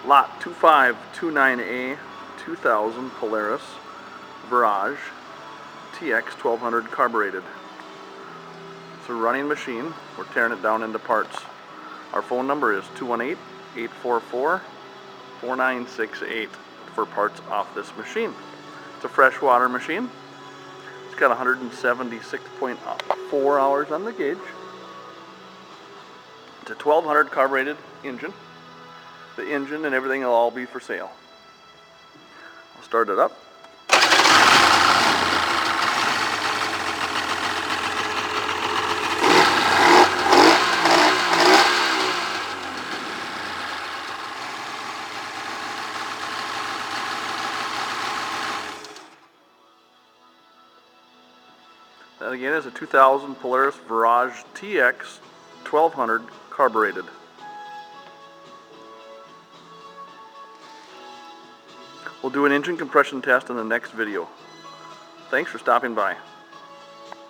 Lot 2529A 2000 Polaris VIRAGE TX 1200 Carburated. It's a running machine. We're tearing it down into parts. Our phone number is 218-844-4968 for parts off this machine. It's a freshwater machine. It's got 176.4 hours on the gauge. It's a 1200 carbureted engine. The engine and everything will all be for sale. I'll start it up. That again is a 2000 Polaris VIRAGE TX 1200 Carburated. We'll do an engine compression test in the next video. Thanks for stopping by.